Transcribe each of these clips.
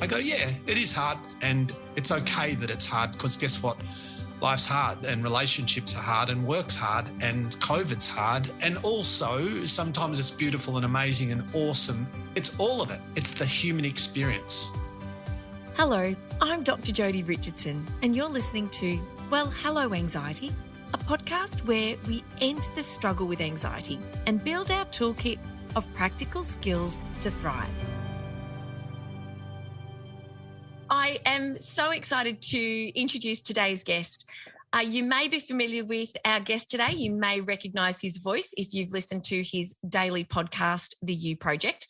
I go, yeah, it is hard, and it's okay that it's hard, because guess what? Life's hard, and relationships are hard, and work's hard, and COVID's hard. And also sometimes it's beautiful and amazing and awesome. It's all of it. It's the human experience. Hello, I'm Dr Jodi Richardson, and you're listening to, well, Hello Anxiety, a podcast where we end the struggle with anxiety and build our toolkit of practical skills to thrive. I am so excited to introduce today's guest. You may be familiar with our guest today. You may recognise his voice if you've listened to his daily podcast, The You Project.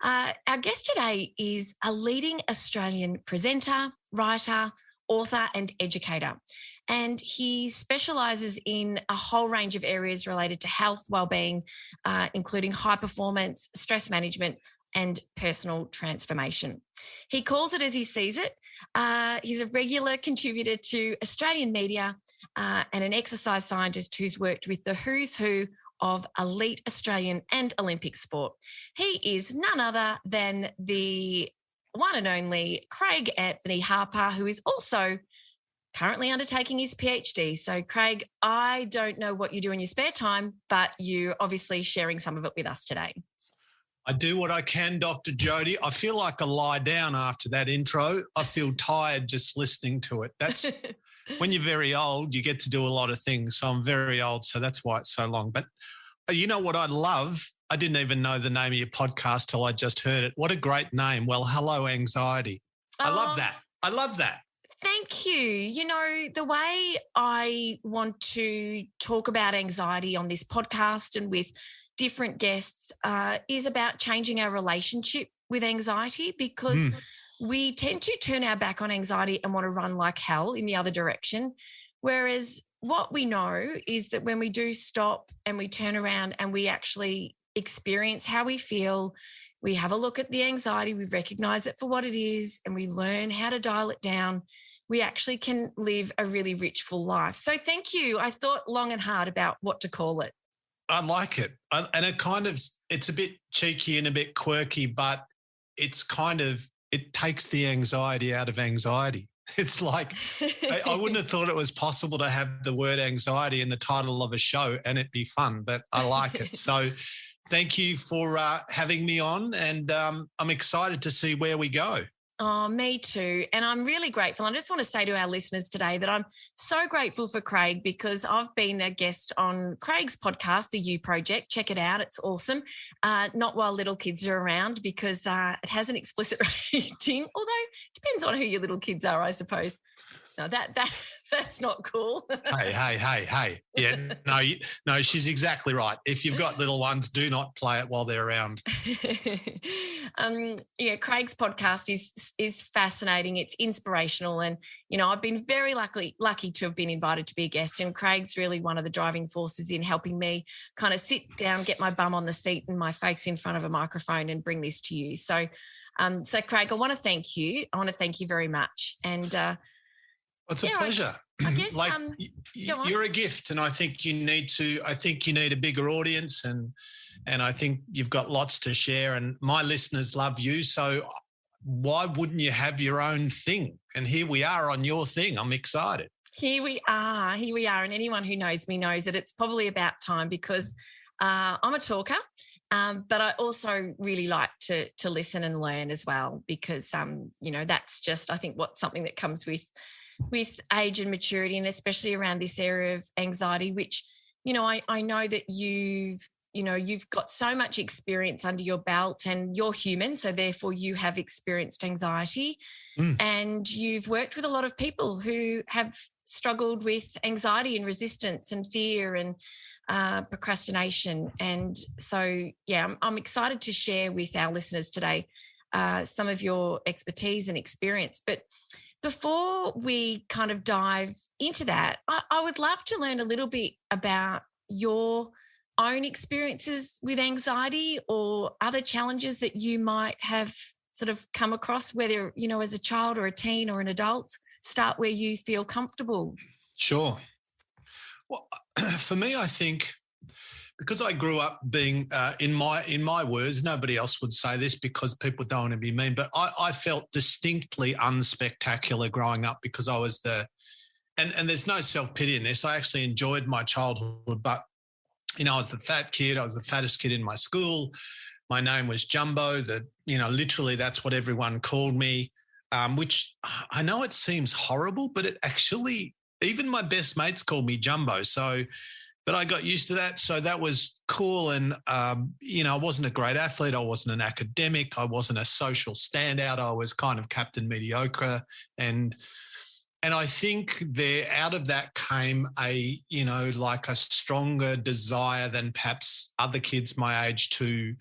Our guest today is a leading Australian presenter, writer, author and educator. And he specialises in a whole range of areas related to health, wellbeing, including high performance, stress management, and personal transformation. He calls it as he sees it. He's a regular contributor to Australian media and an exercise scientist who's worked with the who's who of elite Australian and Olympic sport. He is none other than the one and only Craig Harper, who is also currently undertaking his PhD. So, Craig, I don't know what you do in your spare time, but you're obviously sharing some of it with us today. I do what I can, Dr. Jodi. I feel like I lie down after that intro. I feel tired just listening to it. That's when you're very old, you get to do a lot of things. So I'm very old, so that's why it's so long. But you know what I love? I didn't even know the name of your podcast till I just heard it. What a great name. Well, Hello Anxiety. I love that. I love that. Thank you. You know, the way I want to talk about anxiety on this podcast and with different guests is about changing our relationship with anxiety, because we tend to turn our back on anxiety and want to run like hell in the other direction. Whereas what we know is that when we do stop and we turn around and we actually experience how we feel, we have a look at the anxiety, we recognize it for what it is, and we learn how to dial it down, we actually can live a really rich, full life. So thank you. I thought long and hard about what to call it. I like it. And it's a bit cheeky and a bit quirky, but it takes the anxiety out of anxiety. It's like, I wouldn't have thought it was possible to have the word anxiety in the title of a show and it'd be fun, but I like it. So thank you for having me on, and I'm excited to see where we go. Oh, me too. And I'm really grateful. I just want to say to our listeners today that I'm so grateful for Craig, because I've been a guest on Craig's podcast, The You Project. Check it out. It's awesome. Not while little kids are around, because it has an explicit rating, although it depends on who your little kids are, I suppose. No, that's not cool. Hey. Yeah, no, she's exactly right. If you've got little ones, do not play it while they're around. Craig's podcast is fascinating. It's inspirational. And, you know, I've been very lucky to have been invited to be a guest. And Craig's really one of the driving forces in helping me kind of sit down, get my bum on the seat and my face in front of a microphone and bring this to you. So Craig, I want to thank you. I want to thank you very much. And, it's a pleasure. I guess you're a gift, and I think you need a bigger audience, and I think you've got lots to share, and my listeners love you. So why wouldn't you have your own thing? And here we are on your thing. I'm excited. Here we are. And anyone who knows me knows that it's probably about time, because I'm a talker. But I also really like to listen and learn as well, because that's just, I think, something that comes with age and maturity, and especially around this area of anxiety, which, you know, I know that you've got so much experience under your belt, and you're human, so therefore you have experienced anxiety, and you've worked with a lot of people who have struggled with anxiety and resistance and fear and procrastination. And so, yeah, I'm excited to share with our listeners today some of your expertise and experience. But before we kind of dive into that, I would love to learn a little bit about your own experiences with anxiety or other challenges that you might have sort of come across, whether, you know, as a child or a teen or an adult. Start where you feel comfortable. Sure. Well, for me, I think because I grew up being, in my words, nobody else would say this because people don't want to be mean, but I felt distinctly unspectacular growing up because I was and there's no self-pity in this. I actually enjoyed my childhood, but, I was the fat kid. I was the fattest kid in my school. My name was Jumbo. Literally that's what everyone called me, which I know it seems horrible, but it actually, even my best mates called me Jumbo. So, but I got used to that. So that was cool. And, I wasn't a great athlete. I wasn't an academic. I wasn't a social standout. I was kind of Captain Mediocre. And I think out of that came a stronger desire than perhaps other kids my age to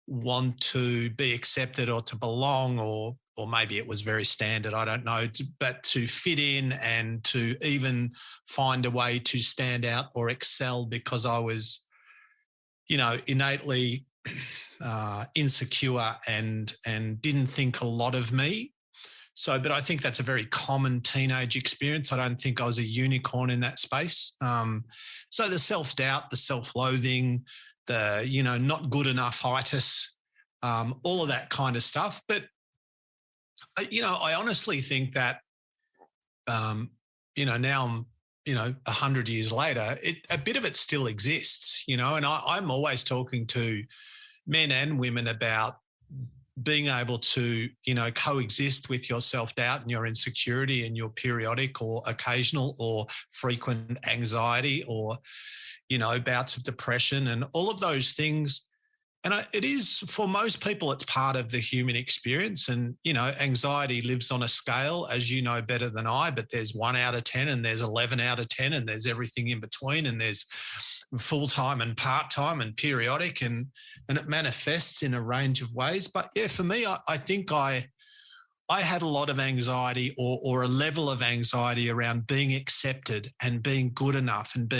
want to be accepted or to belong, or maybe it was very standard, I don't know, but to fit in and to even find a way to stand out or excel, because I was, innately insecure and didn't think a lot of me. So, but I think that's a very common teenage experience. I don't think I was a unicorn in that space. So the self-doubt, the self-loathing, the, not good enough itis, all of that kind of stuff. But, I honestly think that, now I'm, 100 years later, a bit of it still exists, and I'm always talking to men and women about being able to, coexist with your self-doubt and your insecurity and your periodic or occasional or frequent anxiety or, bouts of depression and all of those things. And it is, for most people, it's part of the human experience. And, anxiety lives on a scale, as you know better than I, but there's 1 out of 10 and there's 11 out of 10 and there's everything in between, and there's full-time and part-time and periodic, and it manifests in a range of ways. But yeah, for me, I think I had a lot of anxiety or a level of anxiety around being accepted and being good enough and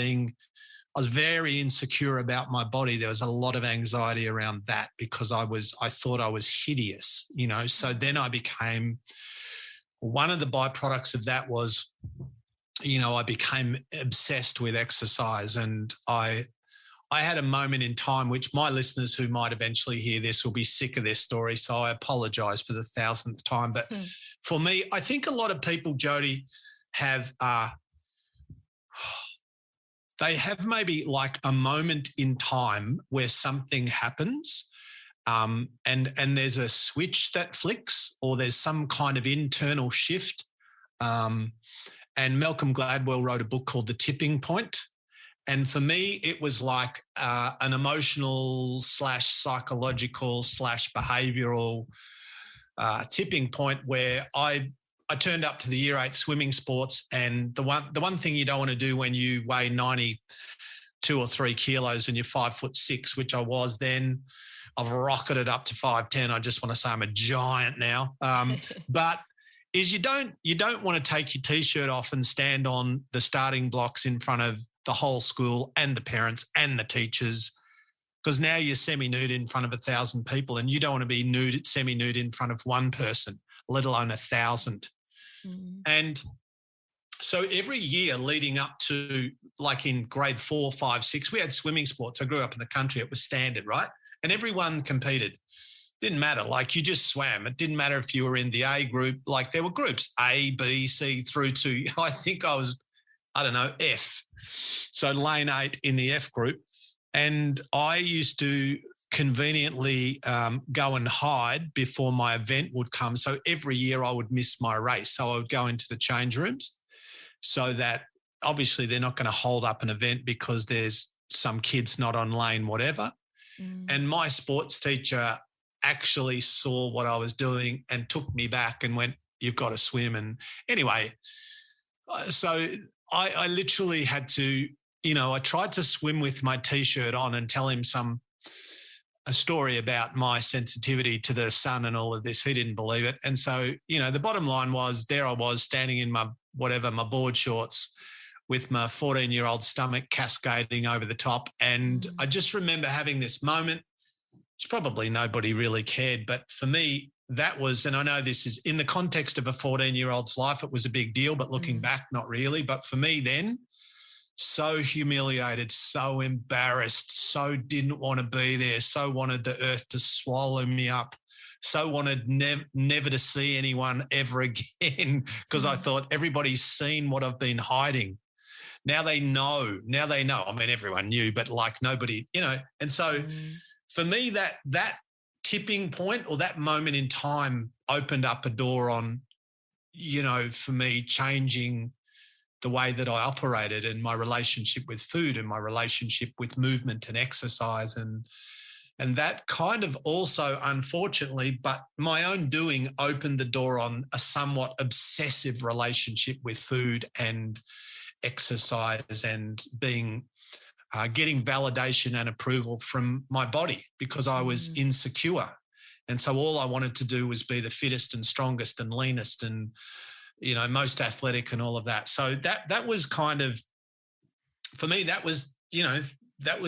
I was very insecure about my body. There was a lot of anxiety around that because I thought I was hideous, So then I became, one of the byproducts of that was, I became obsessed with exercise, and I had a moment in time, which my listeners who might eventually hear this will be sick of this story, so I apologise for the 1000th time. But for me, I think a lot of people, Jodi, have they have maybe like a moment in time where something happens, and there's a switch that flicks, or there's some kind of internal shift. And Malcolm Gladwell wrote a book called The Tipping Point. And for me, it was like an emotional / psychological / behavioural tipping point where I turned up to the year 8 swimming sports, and the one thing you don't want to do when you weigh 92 or 3 kilos and you're 5'6", which I was then. I've rocketed up to 5'10". I just want to say I'm a giant now. But is you don't want to take your T-shirt off and stand on the starting blocks in front of the whole school and the parents and the teachers, because now you're semi-nude in front of 1,000 people, and you don't want to be semi-nude in front of one person, let alone 1,000. And so every year leading up to, like in grade 4, 5, 6, we had swimming sports. I grew up in the country. It was standard, right? And everyone competed. Didn't matter. Like, you just swam. It didn't matter if you were in the A group. Like, there were groups A, B, C through to, I think I was, F. So lane 8 in the F group. And I used to conveniently go and hide before my event would come. So every year I would miss my race. So I would go into the change rooms, so that obviously they're not going to hold up an event because there's some kids not on lane whatever. And my sports teacher actually saw what I was doing and took me back and went, "You've got to swim." And anyway, so I literally had to, I tried to swim with my T-shirt on and tell him a story about my sensitivity to the sun and all of this. He didn't believe it. And so, the bottom line was, there I was standing in my board shorts with my 14-year-old stomach cascading over the top. And I just remember having this moment, which probably nobody really cared. But for me, that was, and I know this is in the context of a 14-year-old's life, it was a big deal, but looking back, not really. But for me then, so humiliated, so embarrassed, so didn't want to be there, so wanted the earth to swallow me up, so wanted never to see anyone ever again because I thought everybody's seen what I've been hiding. Now they know. I mean, everyone knew, but like nobody, And so for me, that tipping point or that moment in time opened up a door on, for me changing the way that I operated and my relationship with food and my relationship with movement and exercise. And that kind of also, unfortunately, but my own doing opened the door on a somewhat obsessive relationship with food and exercise and getting validation and approval from my body because I was insecure. And so all I wanted to do was be the fittest and strongest and leanest and, most athletic and all of that. So that was kind of, for me, that was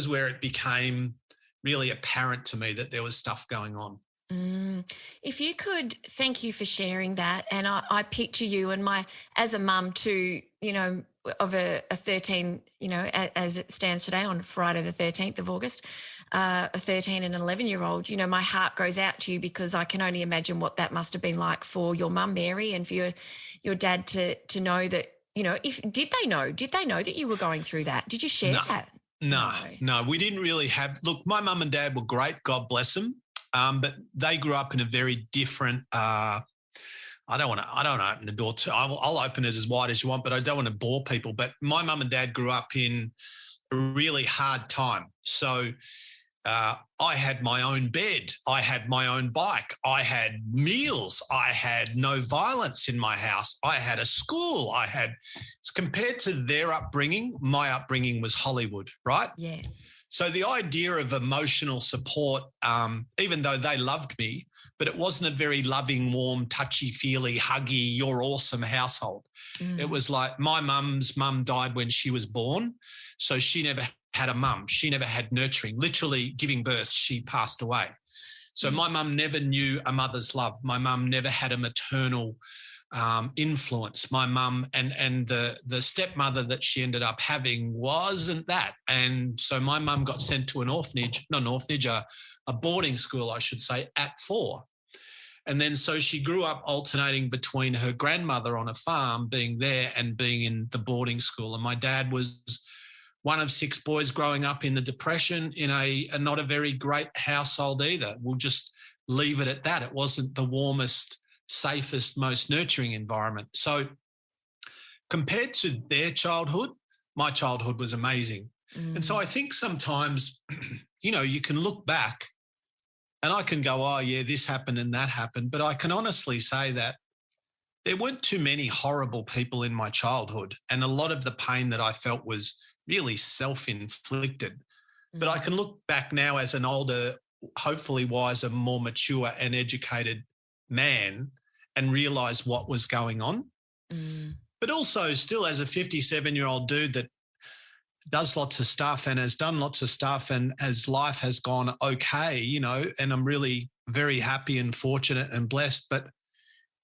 where it became really apparent to me that there was stuff going on. If you could, thank you for sharing that. And I picture you and as a mum too, of a 13, as it stands today on Friday the 13th of August, a 13 and an 11-year-old, my heart goes out to you because I can only imagine what that must have been like for your mum, Mary, and for your dad to know that, did they know that you were going through that? Did you share that? No, we didn't really have, look, my mum and dad were great, God bless them. But they grew up in a very different, I don't want to open the door I'll open it as wide as you want, but I don't want to bore people. But my mum and dad grew up in a really hard time. So I had my own bed. I had my own bike. I had meals. I had no violence in my house. I had a school. Compared to their upbringing, my upbringing was Hollywood, right? Yeah. So the idea of emotional support, even though they loved me, but it wasn't a very loving, warm, touchy-feely, huggy, you're awesome household. It was like my mum's mum died when she was born, so she never had a mum. She never had nurturing. Literally giving birth, she passed away. So my mum never knew a mother's love. My mum never had a maternal influence. My mum and the stepmother that she ended up having wasn't that. And so my mum got sent to a boarding school, I should say, at 4. And then so she grew up alternating between her grandmother on a farm being there and being in the boarding school. And my dad was one of 6 boys growing up in the Depression in a not a very great household either. We'll just leave it at that. It wasn't the warmest, safest, most nurturing environment. So compared to their childhood, my childhood was amazing. And so I think sometimes, you can look back and I can go, oh, yeah, this happened and that happened. But I can honestly say that there weren't too many horrible people in my childhood. And a lot of the pain that I felt was really self-inflicted. But I can look back now as an older, hopefully wiser, more mature and educated man and realize what was going on. But also still as a 57-year-old dude that does lots of stuff and has done lots of stuff and as life has gone okay, and I'm really very happy and fortunate and blessed. But,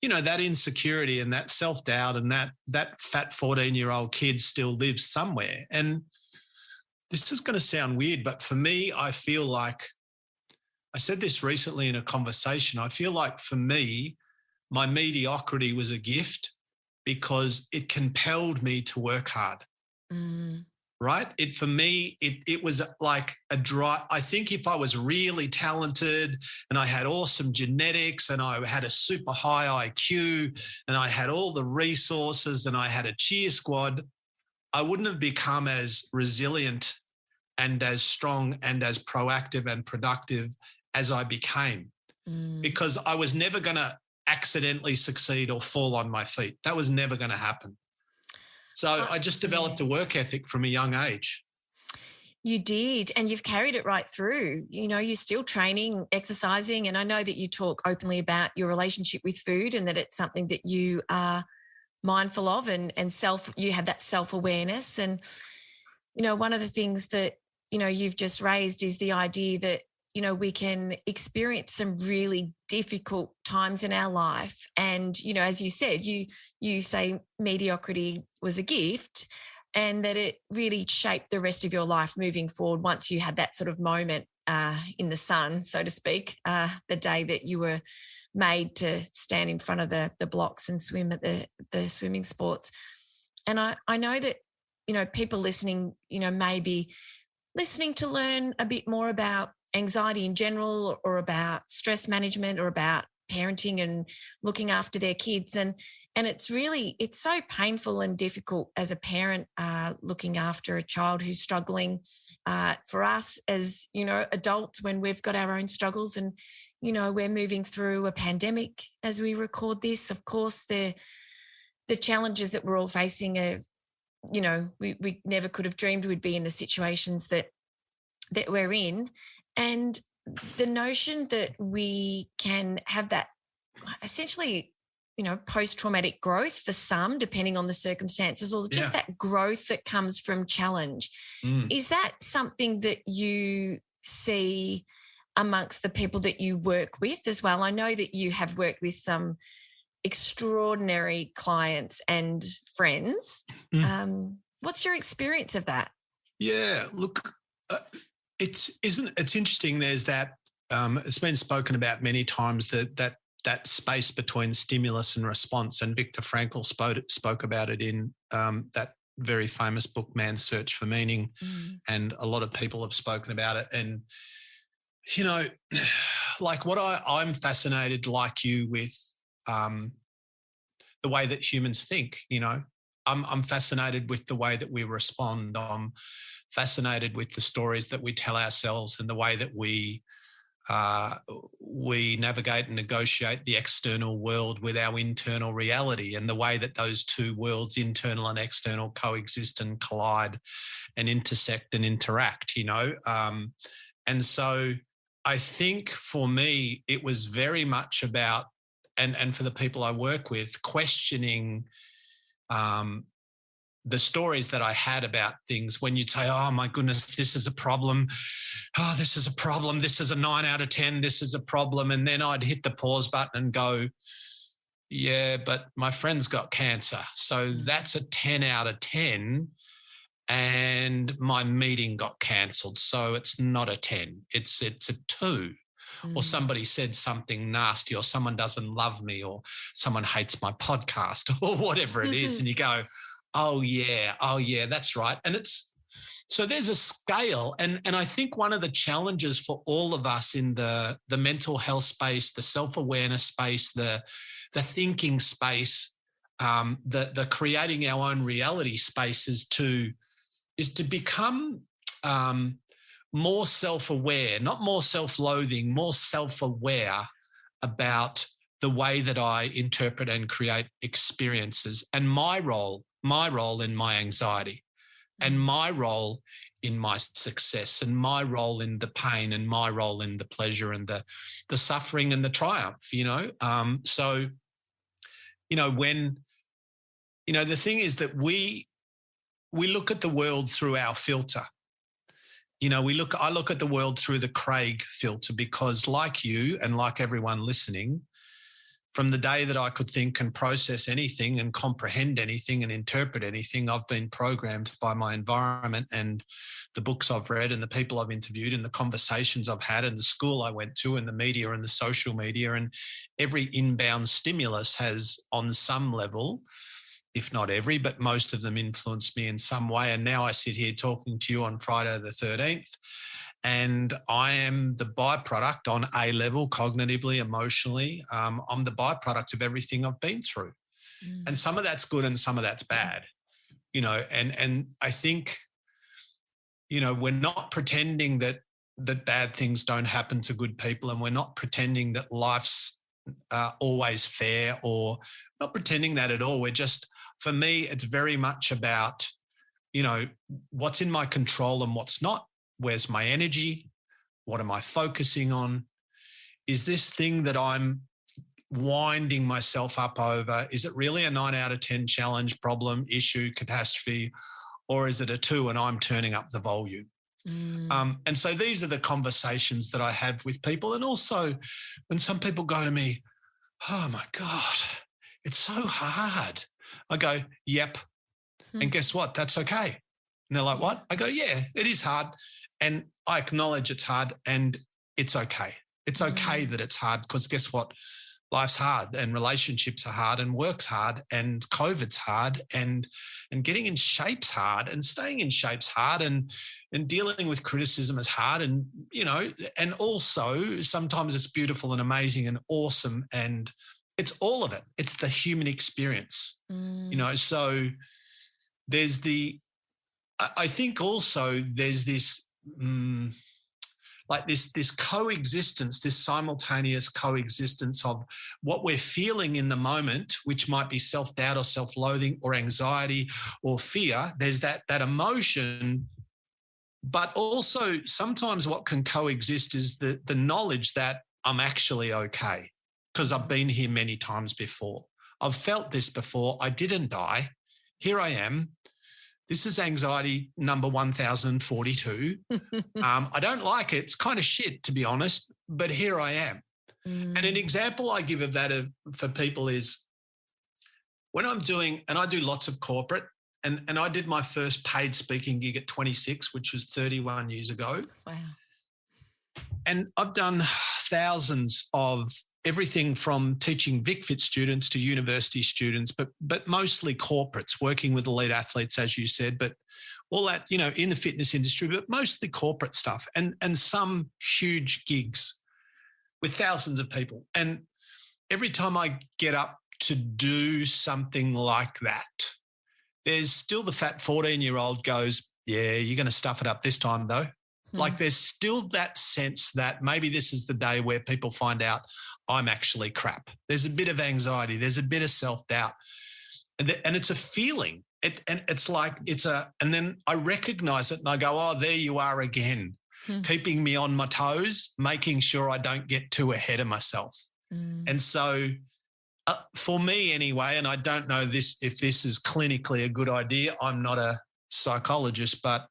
that insecurity and that self-doubt and that fat 14-year-old kid still lives somewhere. And this is going to sound weird, but for me, I feel like, I said this recently in a conversation, I feel like for me, my mediocrity was a gift because it compelled me to work hard. Right? For me, it was like a drive. I think if I was really talented and I had awesome genetics and I had a super high IQ and I had all the resources and I had a cheer squad, I wouldn't have become as resilient and as strong and as proactive and productive as I became because I was never going to accidentally succeed or fall on my feet. That was never going to happen. So I just developed a work ethic from a young age. You did, and you've carried it right through. You're still training, exercising, and I know that you talk openly about your relationship with food and that it's something that you are mindful of and you have that self-awareness. And, one of the things that, you've just raised is the idea that, we can experience some really difficult times in our life. And, as you said, you say mediocrity was a gift. and that it really shaped the rest of your life moving forward once you had that sort of moment in the sun, so to speak, the day that you were made to stand in front of the blocks and swim at the swimming sports. And I know that, people listening, may be listening to learn a bit more about anxiety in general, or about stress management, or about parenting and looking after their kids. And it's so painful and difficult as a parent looking after a child who's struggling. For us as, adults, when we've got our own struggles, and, we're moving through a pandemic as we record this, of course, the challenges that we're all facing are, we never could have dreamed we'd be in the situations that we're in. And the notion that we can have that essentially, post-traumatic growth for some, depending on the circumstances, or just that growth that comes from challenge. Is that something that you see amongst the people that you work with as well? I know that you have worked with some extraordinary clients and friends. What's your experience of that? Yeah, look, it's interesting. There's that, it's been spoken about many times, that space between stimulus and response. And Viktor Frankl spoke about it in that very famous book, Man's Search for Meaning. And a lot of people have spoken about it. And, like what I'm fascinated, like you, with the way that humans think. I'm fascinated with the way that we respond. I'm fascinated with the stories that we tell ourselves, and the way that we navigate and negotiate the external world with our internal reality, and the way that those two worlds, internal and external, coexist and collide and intersect and interact, And so I think for me, it was very much about, and for the people I work with, questioning the stories that I had about things. When you'd say, oh my goodness, this is a problem. Oh, this is a problem. This is a 9 out of 10. This is a problem. And then I'd hit the pause button and go, yeah, but my friend's got cancer. So that's a 10 out of 10. And my meeting got cancelled. So it's not a 10. It's a 2. Or somebody said something nasty, or someone doesn't love me, or someone hates my podcast, or whatever it is. And you go, oh yeah, that's right. And so there's a scale. And I think one of the challenges for all of us in the mental health space, the self-awareness space, the thinking space, the creating our own reality space is to become more self-aware, not more self-loathing, more self-aware about the way that I interpret and create experiences, and my role in my anxiety, and my role in my success, and my role in the pain, and my role in the pleasure, and the suffering and the triumph, So, when, the thing is that we look at the world through our filter. I look at the world through the Craig filter, because like you and like everyone listening, from the day that I could think and process anything and comprehend anything and interpret anything, I've been programmed by my environment and the books I've read and the people I've interviewed and the conversations I've had and the school I went to and the media and the social media, and every inbound stimulus has, on some level, if not every, but most of them, influenced me in some way. And now I sit here talking to you on Friday the 13th, and I am the byproduct on a level, cognitively, emotionally. I'm the byproduct of everything I've been through. And some of that's good and some of that's bad, and I think, we're not pretending that bad things don't happen to good people, and we're not pretending that life's always fair, or not pretending that at all. We're just, for me, it's very much about, what's in my control and what's not. Where's my energy? What am I focusing on? Is this thing that I'm winding myself up over, is it really a 9 out of 10 challenge, problem, issue, catastrophe, or is it a 2 and I'm turning up the volume? And so these are the conversations that I have with people. And also when some people go to me, oh my God, it's so hard. I go, yep, And guess what? That's okay. And they're like, what? I go, yeah, it is hard. And I acknowledge it's hard and it's okay. It's okay that it's hard because guess what? Life's hard and relationships are hard and work's hard and COVID's hard and getting in shape's hard and staying in shape's hard and dealing with criticism is hard and, and also sometimes it's beautiful and amazing and awesome and it's all of it. It's the human experience, so there's I think also there's this this coexistence, this simultaneous coexistence of what we're feeling in the moment, which might be self-doubt or self-loathing or anxiety or fear. There's that emotion, but also sometimes what can coexist is the knowledge that I'm actually okay because I've been here many times before. I've felt this before. I didn't die. Here I am. This is anxiety number 1042. I don't like it. It's kind of shit, to be honest, but here I am. And an example I give of that for people is when I'm doing, and I do lots of corporate, and I did my first paid speaking gig at 26, which was 31 years ago. Wow. And I've done thousands of everything from teaching VicFit students to university students, but mostly corporates, working with elite athletes, as you said, but all that, in the fitness industry, but mostly corporate stuff and some huge gigs with thousands of people. And every time I get up to do something like that, there's still the fat 14-year-old goes, yeah, you're going to stuff it up this time though. Like there's still that sense that maybe this is the day where people find out I'm actually crap. There's a bit of anxiety. There's a bit of self-doubt. And it's a feeling. And then I recognize it and I go, oh, there you are again, keeping me on my toes, making sure I don't get too ahead of myself. And so for me anyway, and I don't know if this is clinically a good idea, I'm not a psychologist, but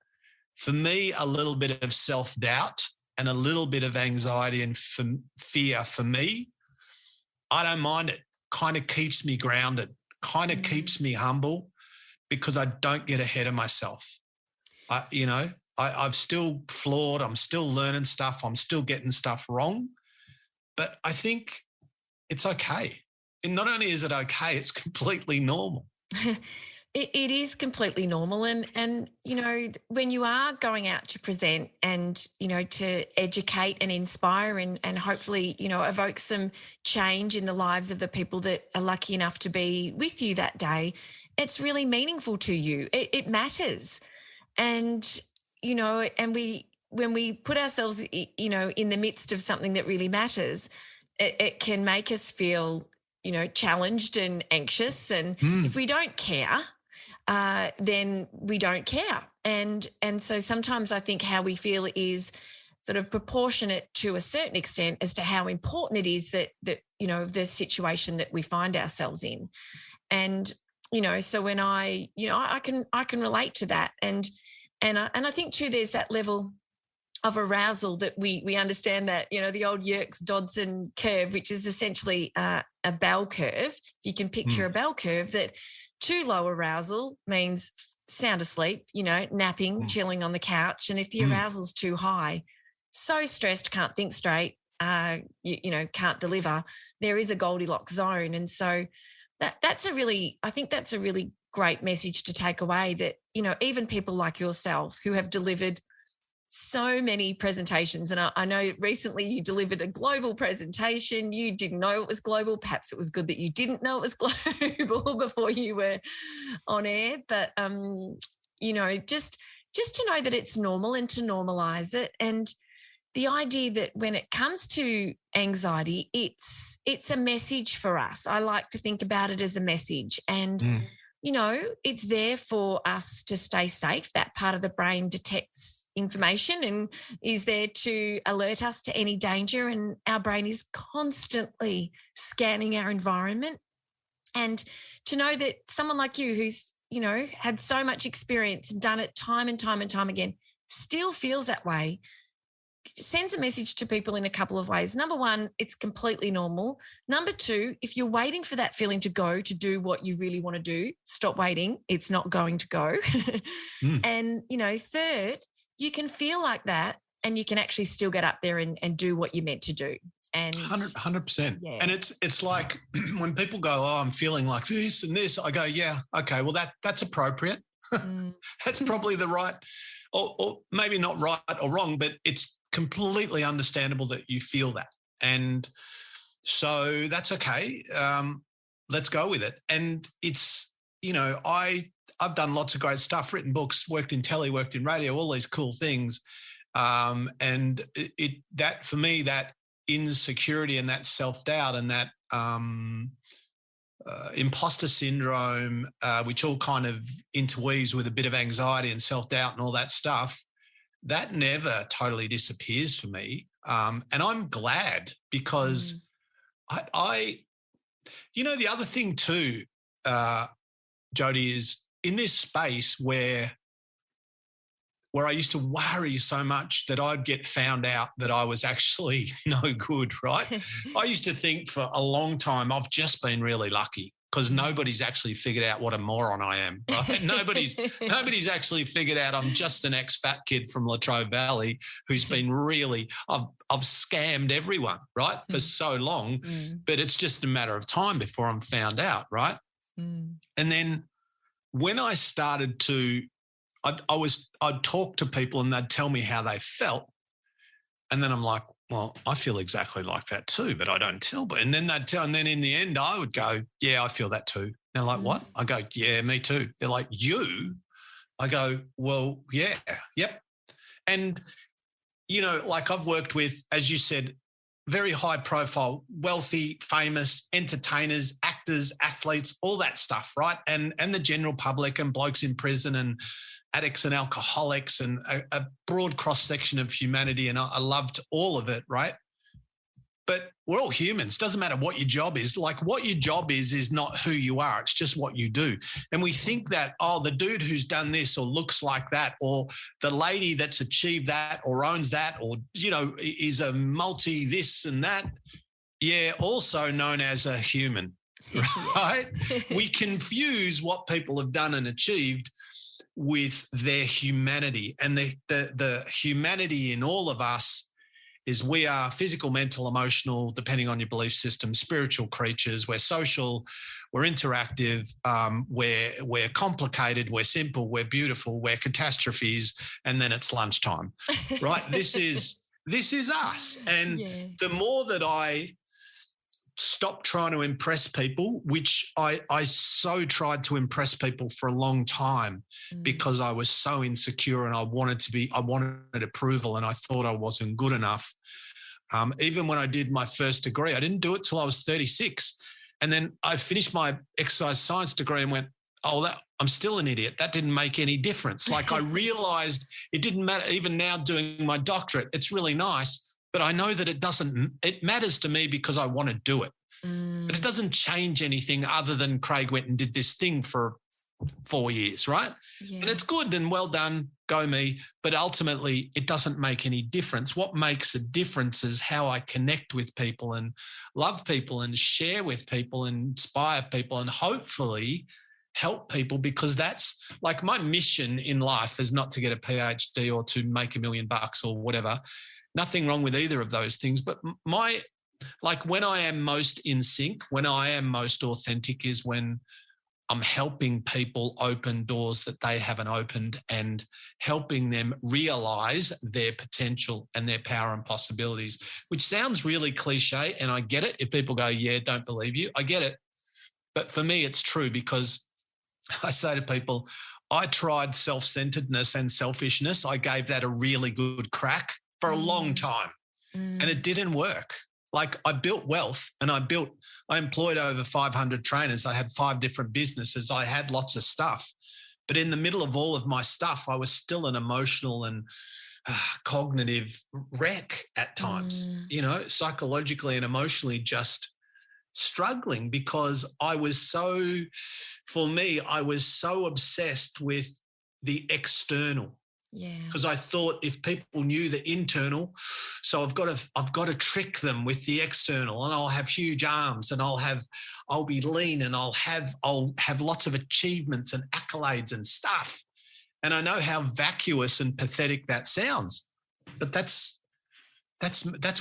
for me, a little bit of self-doubt and a little bit of anxiety and fear for me, I don't mind it. Kind of keeps me grounded, kind of keeps me humble because I don't get ahead of myself. I've still flawed. I'm still learning stuff. I'm still getting stuff wrong. But I think it's okay. And not only is it okay, it's completely normal. It is completely normal. And, when you are going out to present and, to educate and inspire and hopefully, evoke some change in the lives of the people that are lucky enough to be with you that day, it's really meaningful to you. It matters. And, when we put ourselves, in the midst of something that really matters, it can make us feel, challenged and anxious. And if we don't care, then we don't care. And so sometimes I think how we feel is sort of proportionate to a certain extent as to how important it is that the situation that we find ourselves in. And, so when I can relate to that. And I think too, there's that level of arousal that we understand that, the old Yerkes-Dodson curve, which is essentially a bell curve. You can picture a bell curve that too low arousal means sound asleep, napping, chilling on the couch. And if the arousal's too high, so stressed, can't think straight, can't deliver, there is a Goldilocks zone. And so that's a really great message to take away that, even people like yourself who have delivered so many presentations. And I know recently you delivered a global presentation. You didn't know it was global. Perhaps it was good that you didn't know it was global before you were on air. But, just to know that it's normal and to normalize it. And the idea that when it comes to anxiety, it's a message for us. I like to think about it as a message. And it's there for us to stay safe. That part of the brain detects information and is there to alert us to any danger. And our brain is constantly scanning our environment. And to know that someone like you who's, had so much experience and done it time and time and time again, still feels that way, sends a message to people in a couple of ways. Number one, it's completely normal. Number two, if you're waiting for that feeling to go to do what you really want to do, stop waiting. It's not going to go. And, third, you can feel like that and you can actually still get up there and do what you're meant to do. And 100%. Yeah. And it's like when people go, oh, I'm feeling like this and this, I go, yeah, okay, well, that's appropriate. That's probably the right, or maybe not right or wrong, but it's completely understandable that you feel that. And so that's okay. Let's go with it. And it's, I've done lots of great stuff, written books, worked in telly, worked in radio, all these cool things. And that for me, that insecurity and that self-doubt and that imposter syndrome, which all kind of interweaves with a bit of anxiety and self-doubt and all that stuff, that never totally disappears for me. And I'm glad because I the other thing too, Jodi, is in this space where I used to worry so much that I'd get found out that I was actually no good, right? I used to think for a long time, I've just been really lucky because nobody's actually figured out what a moron I am, right? Nobody's actually figured out I'm just an ex-fat kid from Latrobe Valley who's been really, I've scammed everyone, right, for so long, but it's just a matter of time before I'm found out, right? And then when I started to, I'd talk to people and they'd tell me how they felt. And then I'm like, well, I feel exactly like that too, but I don't tell. And then they'd tell, and then in the end I would go, yeah, I feel that too. They're like, what? I go, yeah, me too. They're like, you? I go, well, yeah, yep. And, like I've worked with, as you said, very high profile, wealthy, famous entertainers, actors, athletes, all that stuff, right? And the general public and blokes in prison and addicts and alcoholics and a broad cross-section of humanity. And I loved all of it, right? But we're all humans. Doesn't matter what your job is. Like what your job is not who you are. It's just what you do. And we think that, the dude who's done this or looks like that or the lady that's achieved that or owns that or, is a multi this and that. Yeah, also known as a human, right? We confuse what people have done and achieved with their humanity. And the humanity in all of us is we are physical, mental, emotional, depending on your belief system, spiritual creatures. We're social, we're interactive, we're complicated, we're simple, we're beautiful, we're catastrophes, and then it's lunchtime, right? This is us. And the more that I stop trying to impress people, which I so tried to impress people for a long time because I was so insecure and I wanted approval and I thought I wasn't good enough. Even when I did my first degree, I didn't do it till I was 36. And then I finished my exercise science degree and went, I'm still an idiot. That didn't make any difference. Like I realized it didn't matter. Even now doing my doctorate, it's really nice. But I know that it matters to me because I want to do it. But it doesn't change anything other than Craig went and did this thing for 4 years, right? Yeah. And it's good and well done, go me. But ultimately, it doesn't make any difference. What makes a difference is how I connect with people and love people and share with people and inspire people and hopefully help people, because that's like my mission in life is not to get a PhD or to make $1 million or whatever. Nothing wrong with either of those things. But when I am most in sync, when I am most authentic is when I'm helping people open doors that they haven't opened and helping them realize their potential and their power and possibilities, which sounds really cliche. And I get it. If people go, yeah, don't believe you, I get it. But for me, it's true because I say to people, I tried self-centeredness and selfishness. I gave that a really good crack for a long time and it didn't work. Like I built wealth and I employed over 500 trainers. I had 5 different businesses. I had lots of stuff, but in the middle of all of my stuff, I was still an emotional and cognitive wreck at times, psychologically and emotionally just struggling because I was so obsessed with the external. Yeah. Because I thought if people knew the internal, so I've got to trick them with the external, and I'll have huge arms, and I'll be lean, and I'll have lots of achievements and accolades and stuff. And I know how vacuous and pathetic that sounds, but that's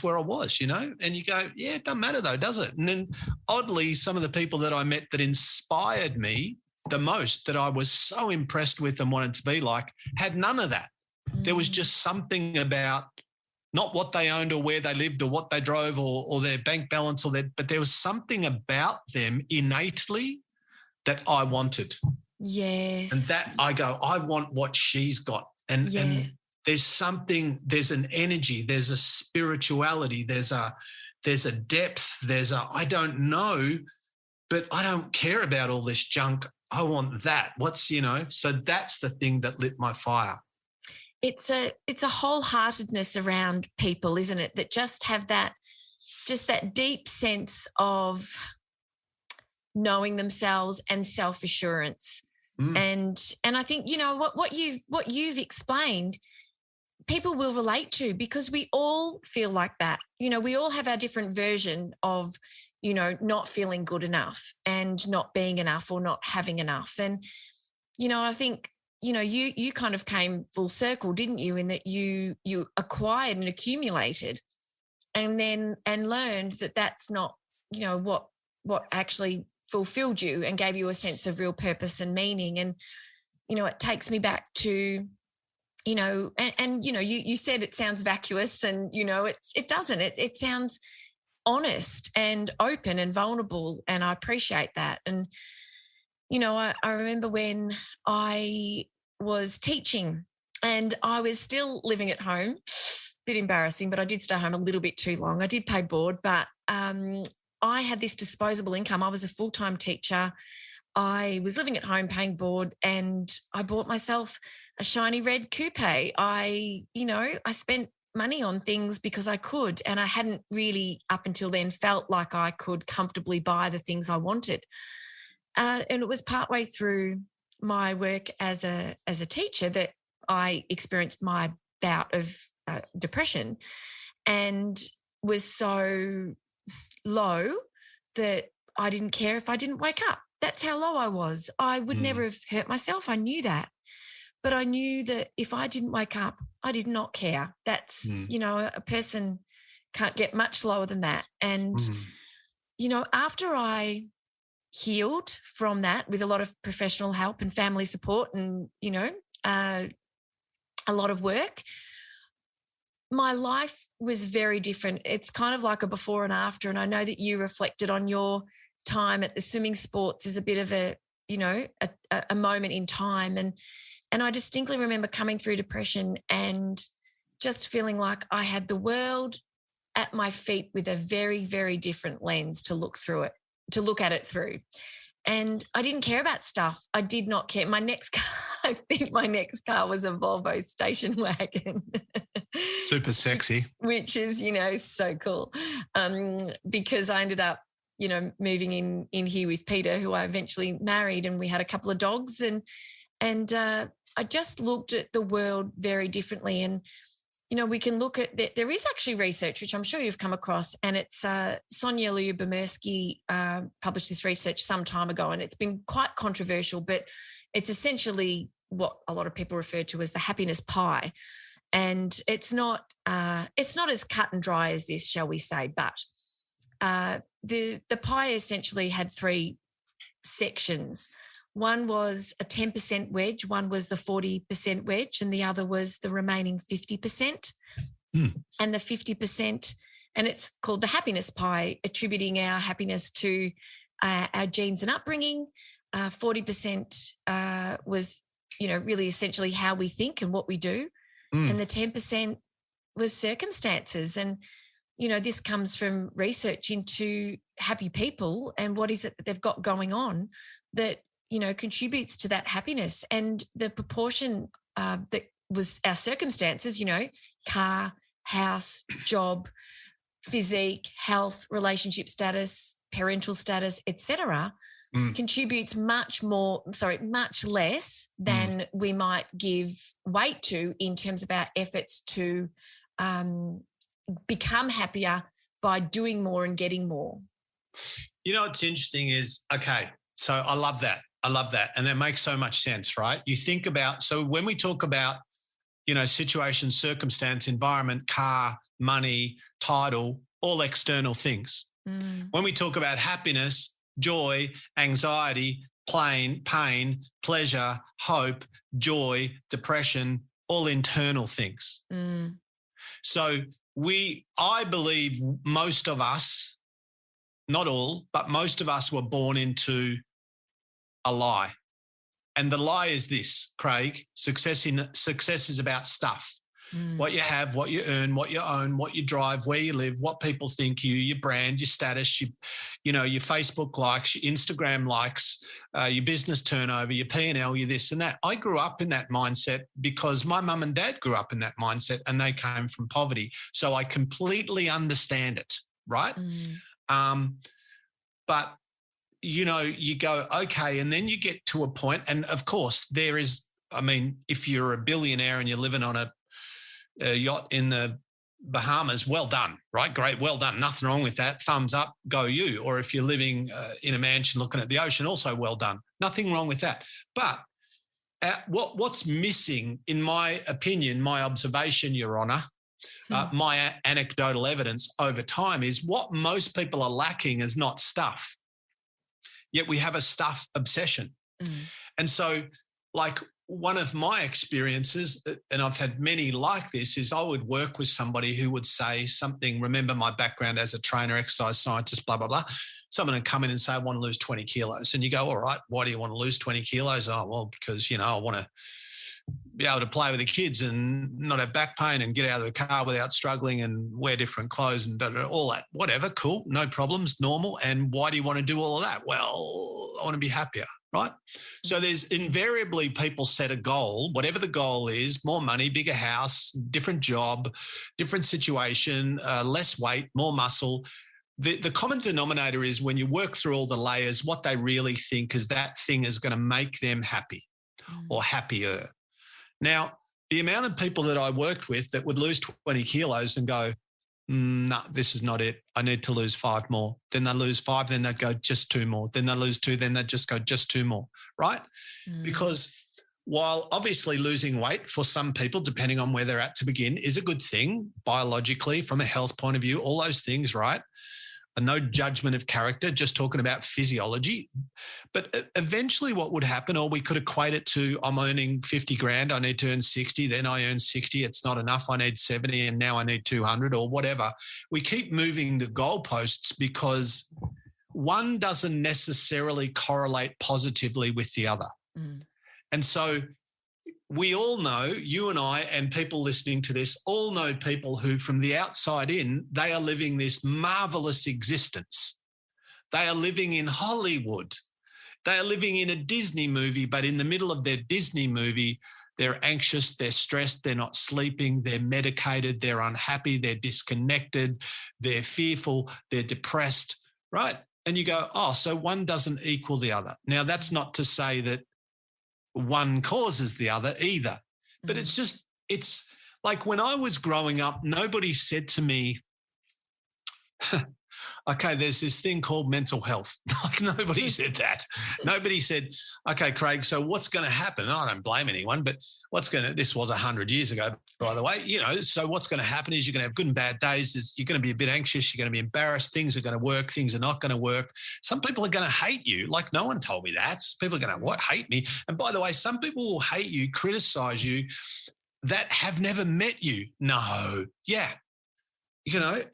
where I was, you know. And you go, yeah, it doesn't matter though, does it? And then oddly, some of the people that I met that inspired me the most, that I was so impressed with and wanted to be like, had none of that. There was just something about not what they owned or where they lived or what they drove or their bank balance but there was something about them innately that I wanted. Yes. And that I go, I want what she's got. And there's an energy, there's a spirituality, there's a depth, I don't know, but I don't care about all this junk. I want that. So that's the thing that lit my fire. It's a wholeheartedness around people, isn't it? That just have that deep sense of knowing themselves and self-assurance. And I think, you know, what you've explained, people will relate to, because we all feel like that. You know, we all have our different version of, you know, not feeling good enough and not being enough or not having enough. And, you know, I think, you know, you kind of came full circle, didn't you, in that you acquired and accumulated and learned that that's not, you know, what actually fulfilled you and gave you a sense of real purpose and meaning. And, you know, it takes me back to, you know, and you know, you said it sounds vacuous, and, you know, it doesn't. It sounds honest and open and vulnerable, and I appreciate that. And, you know, I remember when I was teaching and I was still living at home, bit embarrassing, but I did stay home a little bit too long. I did pay board, but I had this disposable income. I was a full-time teacher. I was living at home paying board, and I bought myself a shiny red coupe. I spent money on things because I could, and I hadn't really up until then felt like I could comfortably buy the things I wanted. And it was partway through my work as a teacher that I experienced my bout of depression, and was so low that I didn't care if I didn't wake up. That's how low I was. I would never have hurt myself. I knew that. But I knew that if I didn't wake up, I did not care. That's, you know, a person can't get much lower than that. And, you know, after I healed from that with a lot of professional help and family support and, you know, a lot of work, my life was very different. It's kind of like a before and after. And I know that you reflected on your time at the swimming sports as a bit of a, you know, a moment in time. And I distinctly remember coming through depression and just feeling like I had the world at my feet with a very, very different lens to look at it through. And I didn't care about stuff. I did not care. My next car, I think my next car was a Volvo station wagon. Super sexy. Which is, you know, so cool. Because I ended up, you know, moving in here with Peter, who I eventually married, and we had a couple of dogs, and I just looked at the world very differently. And, you know, we can look at that. There is actually research, which I'm sure you've come across, and it's Sonia Lyubomirsky published this research some time ago, and it's been quite controversial, but it's essentially what a lot of people refer to as the happiness pie. And it's not as cut and dry as this, shall we say, but the pie essentially had three sections. One was a 10% wedge, one was the 40% wedge, and the other was the remaining 50%. And the 50%, and it's called the happiness pie, attributing our happiness to our genes and upbringing. 40% was, you know, really essentially how we think and what we do. And the 10% was circumstances. And, you know, this comes from research into happy people and what is it that they've got going on that, you know, contributes to that happiness. And the proportion that was our circumstances, you know, car, house, job, physique, health, relationship status, parental status, etc., contributes much less than we might give weight to in terms of our efforts to become happier by doing more and getting more. You know what's interesting is, okay, so I love that. And that makes so much sense, right? You think about, so when we talk about, situation, circumstance, environment, car, money, title, all external things. When we talk about happiness, joy, anxiety, pain, pleasure, hope, joy, depression, all internal things. So I believe most of us, not all, but most of us were born into a lie. And the lie is this, Craig: success is about stuff. What you have, what you earn, what you own, what you drive, where you live, what people think you, your brand, your status, your Facebook likes, your Instagram likes, your business turnover, your P&L, your this and that. I grew up in that mindset because my mum and dad grew up in that mindset and they came from poverty. So I completely understand it, right? But you go, okay, and then you get to a point, and of course there is, if you're a billionaire and you're living on a yacht in the Bahamas, well done, right? Great, well done. Nothing wrong with that. Thumbs up, go you. Or if you're living in a mansion looking at the ocean, also well done. Nothing wrong with that. But what's missing, in my opinion, my observation, Your Honour, my anecdotal evidence over time, is what most people are lacking is not stuff. Yet we have a stuff obsession. And so, like, one of my experiences, and I've had many like this, is I would work with somebody who would say something. Remember my background as a trainer, exercise scientist, blah, blah, blah. Someone would come in and say, I want to lose 20 kilos. And you go, all right, why do you want to lose 20 kilos? Oh, well, because, I want to be able to play with the kids and not have back pain and get out of the car without struggling and wear different clothes and all that. Whatever, cool, no problems, normal. And why do you want to do all of that? Well, I want to be happier, right? So there's invariably people set a goal, whatever the goal is: more money, bigger house, different job, different situation, less weight, more muscle. The common denominator is, when you work through all the layers, what they really think is that thing is going to make them happy or happier. Now, the amount of people that I worked with that would lose 20 kilos and go, no, this is not it. I need to lose 5 more. Then they lose 5, then they'd go just 2 more. Then they lose 2, then they'd just go just 2 more, right? Because while obviously losing weight for some people, depending on where they're at to begin, is a good thing biologically, from a health point of view, all those things, right? And no judgment of character, just talking about physiology. But eventually what would happen, or we could equate it to, I'm earning 50 grand, I need to earn 60, then I earn 60, it's not enough, I need 70, and now I need 200 or whatever. We keep moving the goalposts because one doesn't necessarily correlate positively with the other. And so we all know, you and I and people listening to this all know people who, from the outside in, they are living this marvelous existence. They are living in Hollywood. They are living in a Disney movie, but in the middle of their Disney movie, they're anxious, they're stressed, they're not sleeping, they're medicated, they're unhappy, they're disconnected, they're fearful, they're depressed, right? And you go, oh, so one doesn't equal the other. Now, that's not to say that one causes the other either. But it's like, when I was growing up, nobody said to me, okay, there's this thing called mental health. Like, nobody said that. Nobody said, okay, Craig, so what's going to happen? I don't blame anyone, but this was 100 years ago, by the way, so what's going to happen is you're going to have good and bad days. You're going to be a bit anxious. You're going to be embarrassed. Things are going to work. Things are not going to work. Some people are going to hate you. Like, no one told me that. People are going to, hate me? And by the way, some people will hate you, criticize you, that have never met you. No. Yeah.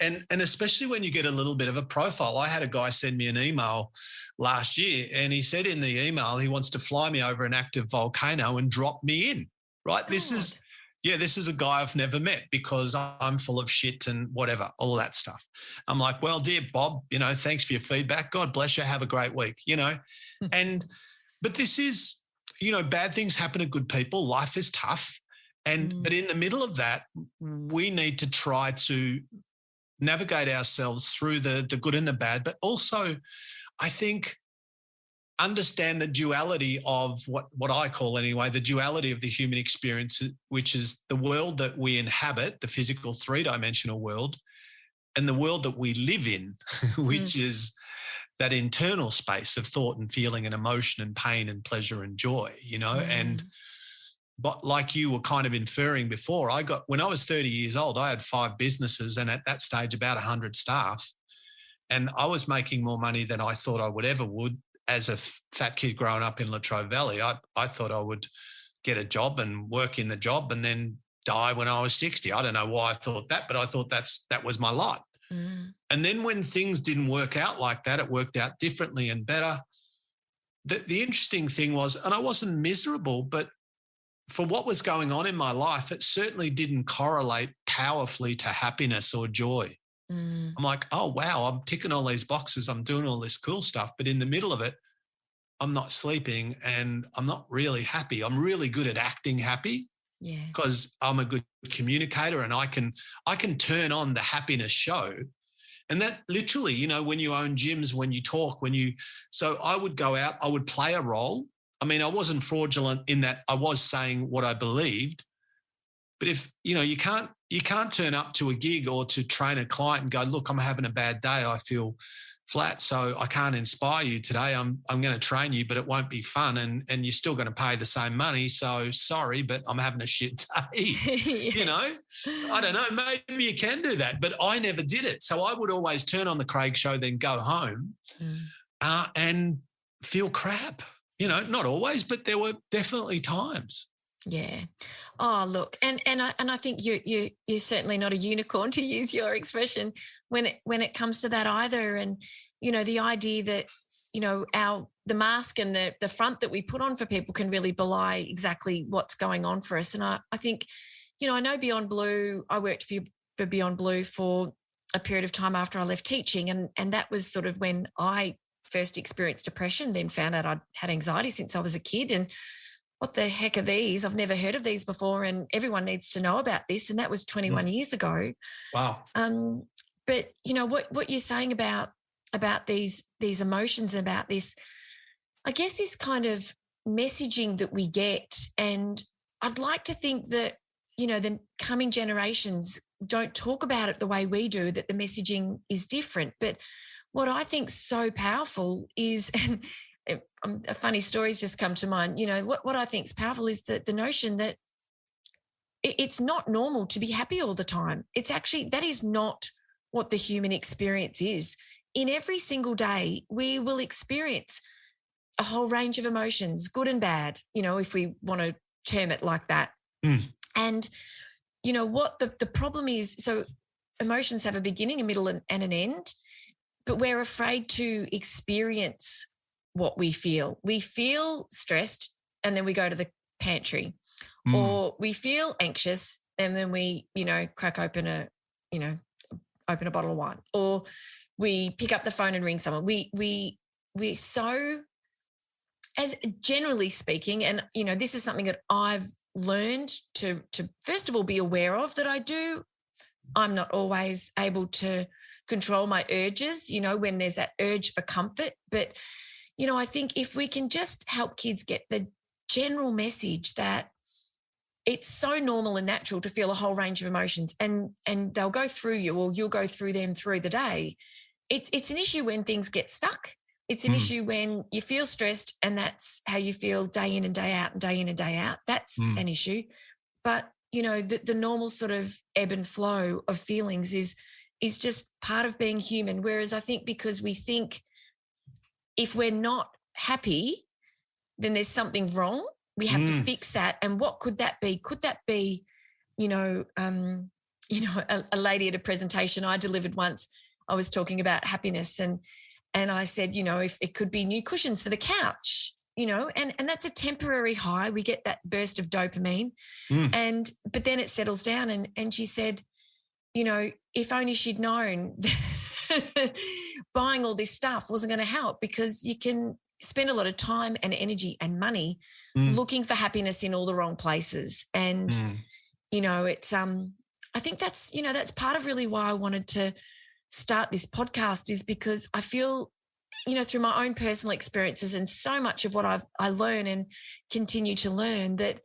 And especially when you get a little bit of a profile. I had a guy send me an email last year, and he said in the email he wants to fly me over an active volcano and drop me in, right? God. This is a guy I've never met because I'm full of shit and whatever, all that stuff. I'm like, well, dear Bob, thanks for your feedback. God bless you. Have a great week, but this is, bad things happen to good people. Life is tough. But in the middle of that, we need to try to navigate ourselves through the good and the bad, but also I think understand the duality of what I call anyway, the duality of the human experience, which is the world that we inhabit, the physical three-dimensional world, and the world that we live in, which is that internal space of thought and feeling and emotion and pain and pleasure and joy, and but like you were kind of inferring before, when I was 30 years old, I had 5 businesses and at that stage about 100 staff, and I was making more money than I thought I would as a fat kid growing up in Latrobe Valley. I thought I would get a job and work in the job and then die when I was 60. I don't know why I thought that, but I thought that was my lot. And then when things didn't work out like that, it worked out differently and better. The interesting thing was, and I wasn't miserable, but for what was going on in my life, it certainly didn't correlate powerfully to happiness or joy. I'm like, oh, wow, I'm ticking all these boxes. I'm doing all this cool stuff. But in the middle of it, I'm not sleeping and I'm not really happy. I'm really good at acting happy because I'm a good communicator and I can turn on the happiness show. And that literally, when you own gyms, when you talk, so I would go out, I would play a role. I mean, I wasn't fraudulent in that I was saying what I believed. But if, you can't turn up to a gig or to train a client and go, look, I'm having a bad day. I feel flat, so I can't inspire you today. I'm going to train you, but it won't be fun and you're still going to pay the same money. So sorry, but I'm having a shit day. I don't know, maybe you can do that, but I never did it. So I would always turn on the Craig show, then go home and feel crap. Not always, but there were definitely times. Yeah. Oh, look, and I think you're certainly not a unicorn, to use your expression, when it comes to that either. And the idea that the mask and the front that we put on for people can really belie exactly what's going on for us. And I think I know Beyond Blue. I worked for Beyond Blue for a period of time after I left teaching, and that was sort of when I first experienced depression. Then found out I'd had anxiety since I was a kid, and what the heck are these? I've never heard of these before, and everyone needs to know about this. And that was 21 years ago. Wow. But what you're saying about these emotions, about this, I guess, this kind of messaging that we get, and I'd like to think that the coming generations don't talk about it the way we do, that the messaging is different. But what I think is so powerful is, and a funny story's just come to mind. What I think is powerful is the notion that it's not normal to be happy all the time. It's actually, that is not what the human experience is. In every single day, we will experience a whole range of emotions, good and bad, if we want to term it like that. And what the problem is, so emotions have a beginning, a middle, and an end, but we're afraid to experience what we feel. We feel stressed and then we go to the pantry, or we feel anxious and then we, crack open open a bottle of wine, or we pick up the phone and ring someone. We're so, as generally speaking, and this is something that I've learned to first of all be aware of that I do. I'm not always able to control my urges, when there's that urge for comfort, but I think if we can just help kids get the general message that it's so normal and natural to feel a whole range of emotions, and they'll go through you, or you'll go through them through the day. It's an issue when things get stuck. It's an issue when you feel stressed and that's how you feel day in and day out and day in and day out. That's an issue. But, the normal sort of ebb and flow of feelings is just part of being human. Whereas I think because we think if we're not happy, then there's something wrong. We have to fix that. And what could that be? Could that be, a lady at a presentation I delivered once, I was talking about happiness and I said, if it could be new cushions for the couch, and that's a temporary high. We get that burst of dopamine but then it settles down. And she said, if only she'd known buying all this stuff wasn't going to help, because you can spend a lot of time and energy and money looking for happiness in all the wrong places. And, it's, I I think that's, that's part of really why I wanted to start this podcast, is because I feel, through my own personal experiences and so much of what I learn and continue to learn, that,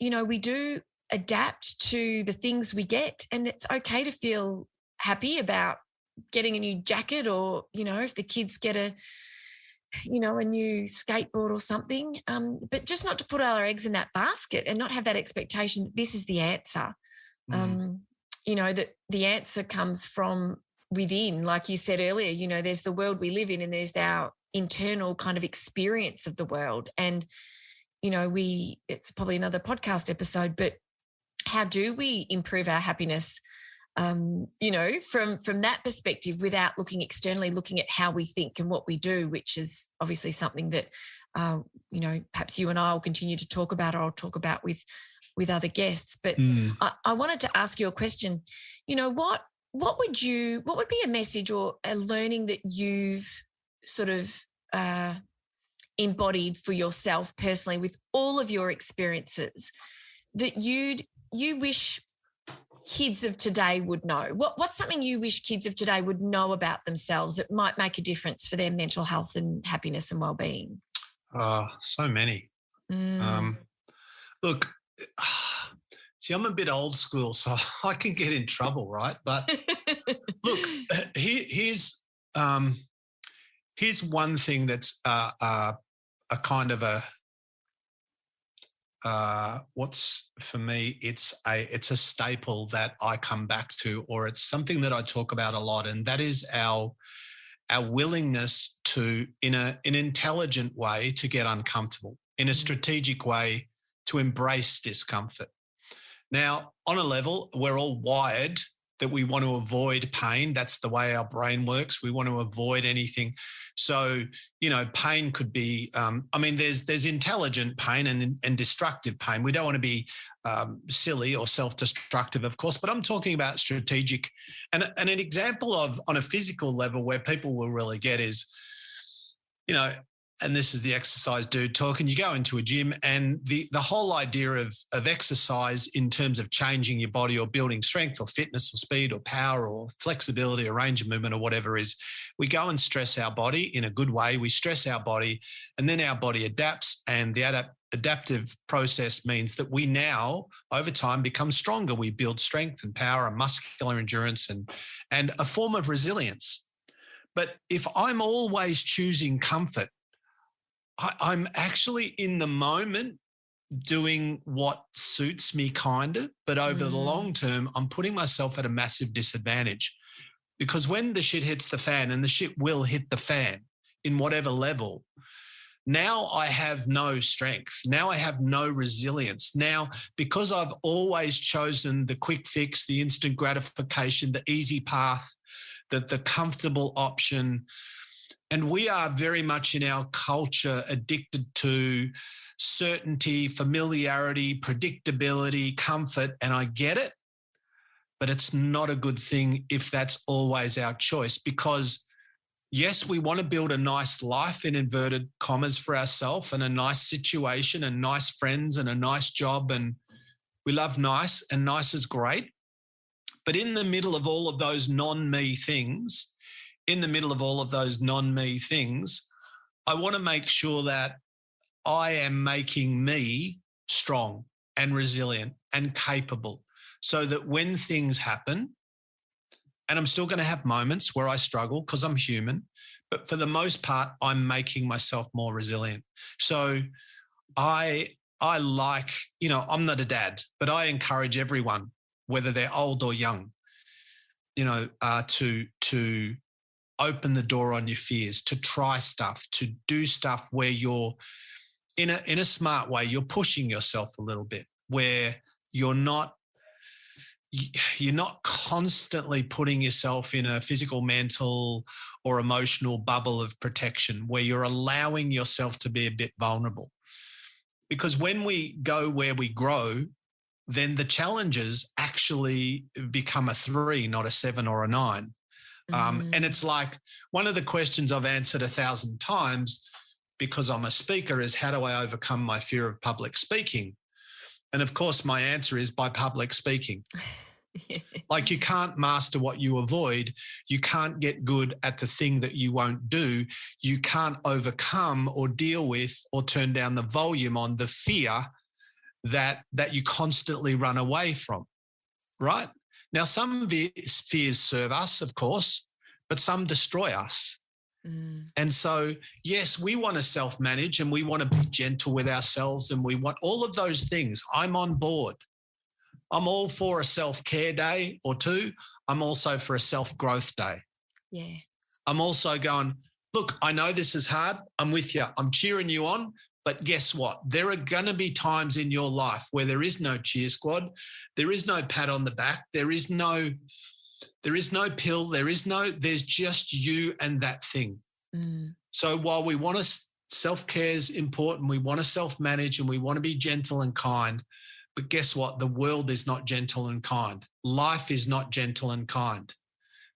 we do adapt to the things we get, and it's okay to feel happy about getting a new jacket, or, if the kids get a new skateboard or something, but just not to put all our eggs in that basket and not have that expectation that this is the answer. That the answer comes from within, like you said earlier, there's the world we live in and there's our internal kind of experience of the world. And, it's probably another podcast episode, but how do we improve our happiness, from that perspective, without looking externally, looking at how we think and what we do, which is obviously something that, perhaps you and I will continue to talk about, or I'll talk about with other guests. But I wanted to ask you a question. What would be a message or a learning that you've sort of embodied for yourself personally with all of your experiences that you wish kids of today would know? What's something you wish kids of today would know about themselves that might make a difference for their mental health and happiness and well-being? So many. Look, see, I'm a bit old school, so I can get in trouble, right? But look, here's one thing that's a kind of what's for me, it's a staple that I come back to, or it's something that I talk about a lot, and that is our willingness to, in an intelligent way, to get uncomfortable, in a strategic way, to embrace discomfort. Now, on a level, we're all wired that we want to avoid pain. That's the way our brain works. We want to avoid anything. So, pain could be, there's intelligent pain and destructive pain. We don't want to be silly or self-destructive, of course, but I'm talking about strategic. And an example of, on a physical level, where people will really get is, and this is the exercise dude talking, you go into a gym, and the whole idea of exercise in terms of changing your body or building strength or fitness or speed or power or flexibility or range of movement or whatever is, we go and stress our body in a good way. We stress our body, and then our body adapts, and the adaptive process means that we now, over time, become stronger. We build strength and power and muscular endurance and a form of resilience. But if I'm always choosing comfort, I'm actually in the moment doing what suits me, kind of, but over the long term, I'm putting myself at a massive disadvantage, because when the shit hits the fan, and the shit will hit the fan in whatever level, now I have no strength. Now I have no resilience. Now, because I've always chosen the quick fix, the instant gratification, the easy path, the comfortable option. And we are very much in our culture addicted to certainty, familiarity, predictability, comfort, and I get it, but it's not a good thing if that's always our choice, because yes, we want to build a nice life, in inverted commas, for ourselves, and a nice situation and nice friends and a nice job, and we love nice, and nice is great. But in the middle of all of those non-me things, I want to make sure that I am making me strong and resilient and capable, so that when things happen, and I'm still going to have moments where I struggle because I'm human, but for the most part, I'm making myself more resilient. So I like, I'm not a dad, but I encourage everyone, whether they're old or young, to open the door on your fears, to try stuff, to do stuff where you're in a smart way, you're pushing yourself a little bit, where you're not constantly putting yourself in a physical, mental, or emotional bubble of protection, where you're allowing yourself to be a bit vulnerable. Because when we go where we grow, then the challenges actually become a 3, not a 7 or a 9. And it's like, one of the questions I've answered 1,000 times, because I'm a speaker, is how do I overcome my fear of public speaking? And of course, my answer is by public speaking. Like you can't master what you avoid. You can't get good at the thing that you won't do. You can't overcome or deal with or turn down the volume on the fear that you constantly run away from, right? Now, some fears serve us, of course, but some destroy us. And so, yes, we want to self-manage and we want to be gentle with ourselves and we want all of those things. I'm on board. I'm all for a self-care day or two. I'm also for a self-growth day. Yeah. I'm also going, look, I know this is hard. I'm with you. I'm cheering you on. But guess what? There are going to be times in your life where there is no cheer squad. There is no pat on the back. There is no pill. There's just you and that thing. So while we want to, self-care is important, we want to self-manage and we want to be gentle and kind. But guess what? The world is not gentle and kind. Life is not gentle and kind.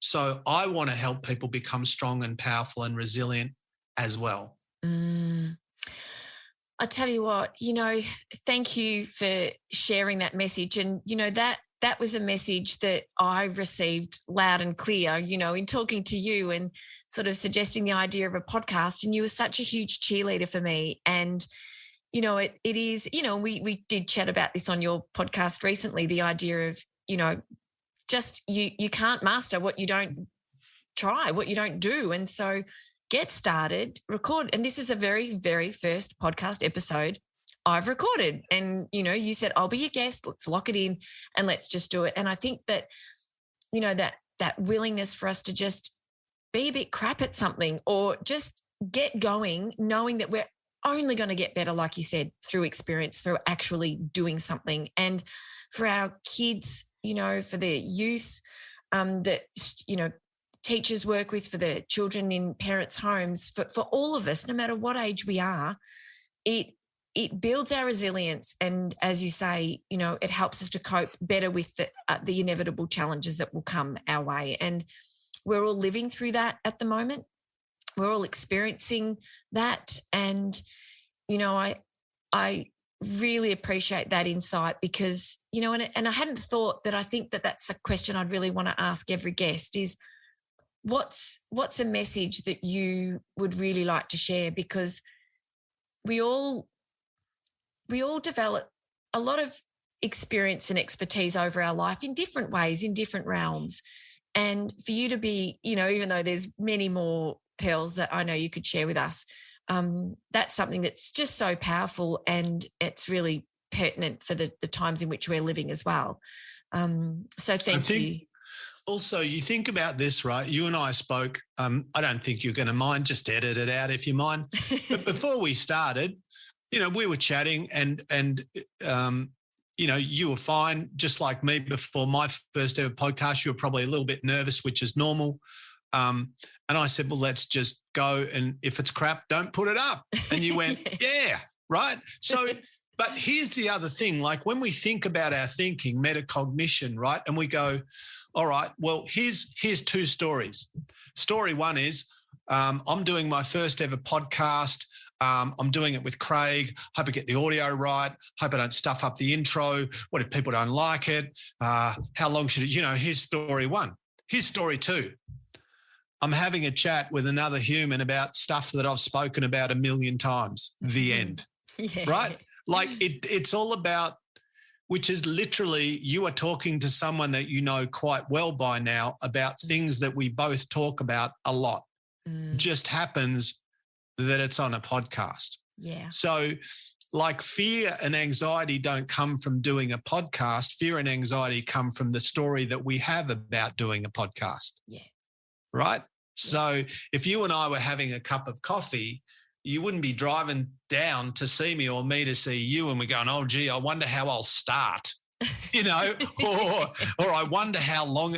So I want to help people become strong and powerful and resilient as well. I tell you what, thank you for sharing that message. And, that was a message that I received loud and clear, in talking to you and sort of suggesting the idea of a podcast. And you were such a huge cheerleader for me. And, it is, we did chat about this on your podcast recently, the idea of, just you can't master what you don't try, what you don't do. And so get started, record. And this is a very, very first podcast episode I've recorded. And, you said, I'll be your guest. Let's lock it in and let's just do it. And I think that, that willingness for us to just be a bit crap at something or just get going, knowing that we're only going to get better, like you said, through experience, through actually doing something. And for our kids, for the youth that, teachers work with, for the children in parents' homes, for all of us, no matter what age we are, it builds our resilience. And as you say, it helps us to cope better with the inevitable challenges that will come our way. And we're all living through that at the moment. We're all experiencing that. And, I really appreciate that insight because, and I hadn't thought that. I think that that's a question I'd really want to ask every guest is, what's a message that you would really like to share? Because we all develop a lot of experience and expertise over our life in different ways, in different realms. And for you to be, even though there's many more pearls that I know you could share with us, that's something that's just so powerful and it's really pertinent for the times in which we're living as well. So thank you. Also, you think about this, right? You and I spoke, I don't think you're going to mind, just edit it out if you mind. But before we started, we were chatting and you were fine, just like me before my first ever podcast. You were probably a little bit nervous, which is normal. And I said, well, let's just go. And if it's crap, don't put it up. And you went, yeah, right. So, but here's the other thing, like when we think about our thinking, metacognition, right? And we go, all right, well, here's two stories. Story one is I'm doing my first ever podcast. I'm doing it with Craig. Hope I get the audio right. Hope I don't stuff up the intro. What if people don't like it? How long should it, here's story one. Here's story two. I'm having a chat with another human about stuff that I've spoken about 1 million times. The end. Yeah. Right? Like it's all about, which is literally you are talking to someone that you know quite well by now about things that we both talk about a lot. Just happens that it's on a podcast. Yeah. So like fear and anxiety don't come from doing a podcast. Fear and anxiety come from the story that we have about doing a podcast. Yeah. Right? So if you and I were having a cup of coffee, you wouldn't be driving down to see me or me to see you and we're going, oh, gee, I wonder how I'll start, or I wonder how long,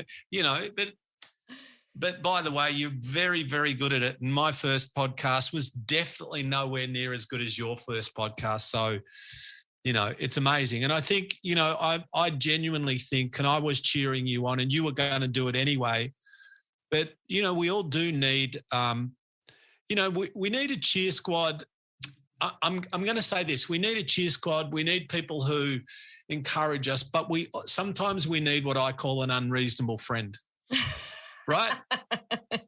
but by the way, you're very, very good at it. And my first podcast was definitely nowhere near as good as your first podcast. So, it's amazing. And I think, I genuinely think, and I was cheering you on and you were going to do it anyway. But, we all do need, we need a cheer squad I'm going to say this. We need a cheer squad. We need people who encourage us, but sometimes we need what I call an unreasonable friend. Right?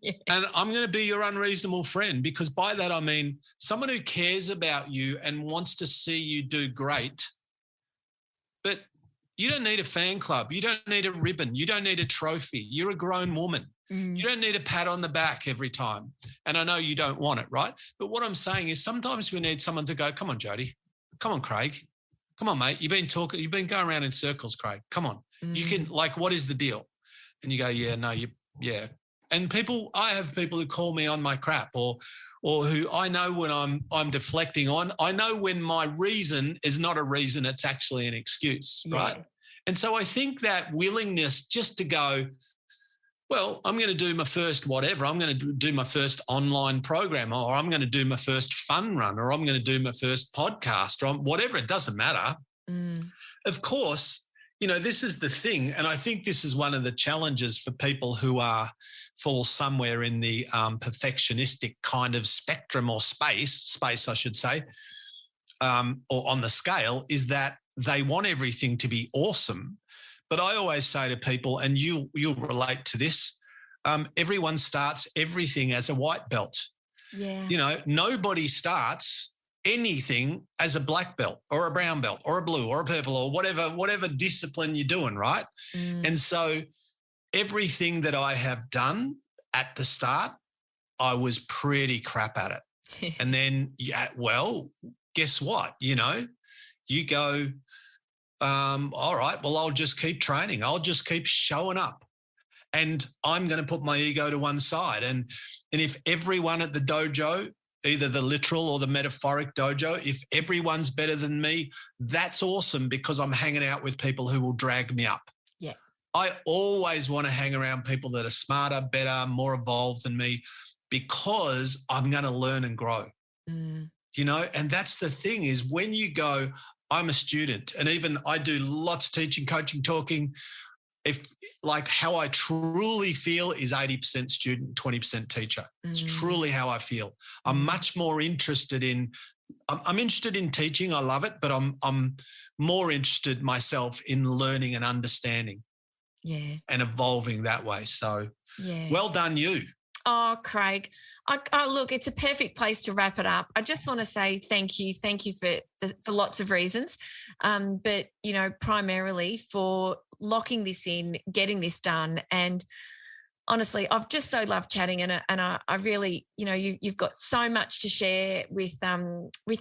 Yeah. And I'm going to be your unreasonable friend, because by that I mean someone who cares about you and wants to see you do great. But you don't need a fan club. You don't need a ribbon. You don't need a trophy. You're a grown woman. You don't need a pat on the back every time. And I know you don't want it, right? But what I'm saying is sometimes we need someone to go, come on, Jodi. Come on, Craig. Come on, mate. You've been going around in circles, Craig. Come on. You can, what is the deal? And you go, yeah, no, yeah. And I have people who call me on my crap or who I know when I'm deflecting on. I know when my reason is not a reason, it's actually an excuse, right? And so I think that willingness just to go, well, I'm going to do my first whatever. I'm going to do my first online program, or I'm going to do my first fun run, or I'm going to do my first podcast, or whatever. It doesn't matter. Of course, this is the thing, and I think this is one of the challenges for people who fall somewhere in the perfectionistic kind of spectrum or space, I should say, or on the scale, is that they want everything to be awesome. But I always say to people, and you'll relate to this, everyone starts everything as a white belt. Yeah. Nobody starts anything as a black belt or a brown belt or a blue or a purple or whatever discipline you're doing, right? And so everything that I have done at the start, I was pretty crap at it. And then, guess what? You go, all right, well, I'll just keep training. I'll just keep showing up, and I'm going to put my ego to one side. And if everyone at the dojo, either the literal or the metaphoric dojo, if everyone's better than me, that's awesome, because I'm hanging out with people who will drag me up. Yeah. I always want to hang around people that are smarter, better, more evolved than me, because I'm going to learn and grow. And that's the thing, is when you go, I'm a student, and even I do lots of teaching, coaching, talking. How I truly feel is 80% student, 20% teacher. It's truly how I feel. I'm much more interested I'm interested in teaching. I love it, but I'm more interested myself in learning and understanding. Yeah. And evolving that way. So well done you. Oh, Craig. Look, it's a perfect place to wrap it up. I just want to say thank you. Thank you for lots of reasons. But, primarily for locking this in, getting this done. And honestly, I've just so loved chatting, and I really, you've got so much to share with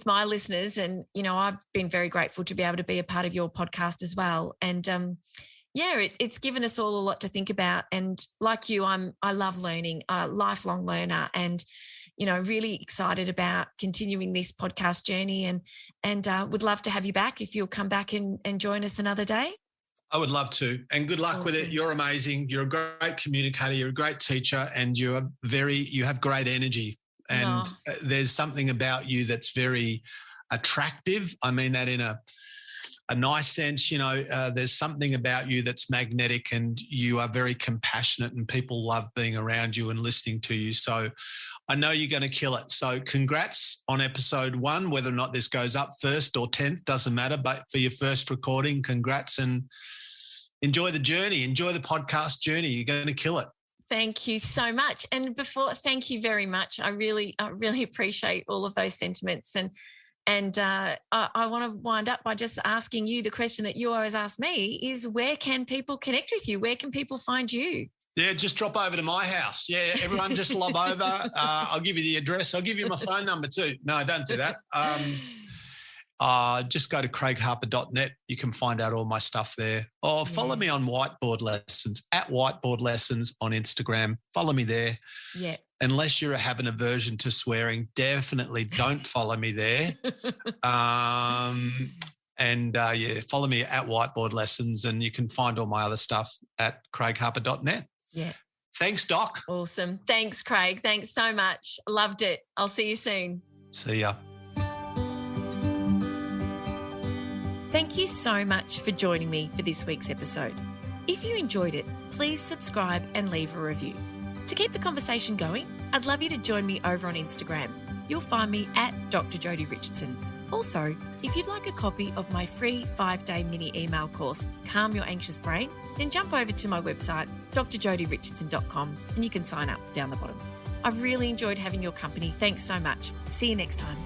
my listeners. And, I've been very grateful to be able to be a part of your podcast as well. And, it's given us all a lot to think about. And like you, I love learning, a lifelong learner, and, really excited about continuing this podcast journey, and would love to have you back if you'll come back and join us another day. I would love to. And good luck with it. You're amazing. You're a great communicator. You're a great teacher, and you have great energy. And there's something about you that's very attractive. I mean that in a nice sense. There's something about you that's magnetic, and you are very compassionate, and people love being around you and listening to you. So I know you're going to kill it. So congrats on episode 1, whether or not this goes up 1st or 10th, doesn't matter. But for your first recording, congrats, and enjoy the journey. Enjoy the podcast journey. You're going to kill it. Thank you so much. And thank you very much. I really appreciate all of those sentiments. And I want to wind up by just asking you the question that you always ask me is, where can people connect with you? Where can people find you? Yeah, just drop over to my house. Yeah, everyone just lob over. I'll give you the address. I'll give you my phone number too. No, don't do that. Just go to craigharper.net. You can find out all my stuff there. Or follow me on Whiteboard Lessons, at Whiteboard Lessons on Instagram. Follow me there. Yeah. Unless you're having an aversion to swearing, definitely don't follow me there. Follow me at Whiteboard Lessons, and you can find all my other stuff at craigharper.net. Yeah. Thanks, Doc. Awesome. Thanks, Craig. Thanks so much. Loved it. I'll see you soon. See ya. Thank you so much for joining me for this week's episode. If you enjoyed it, please subscribe and leave a review. To keep the conversation going, I'd love you to join me over on Instagram. you'll find me at Dr Jodi Richardson. Also, if you'd like a copy of my free 5-day mini email course, Calm Your Anxious Brain, then jump over to my website, drjodirichardson.com, and you can sign up down the bottom. I've really enjoyed having your company. Thanks so much. See you next time.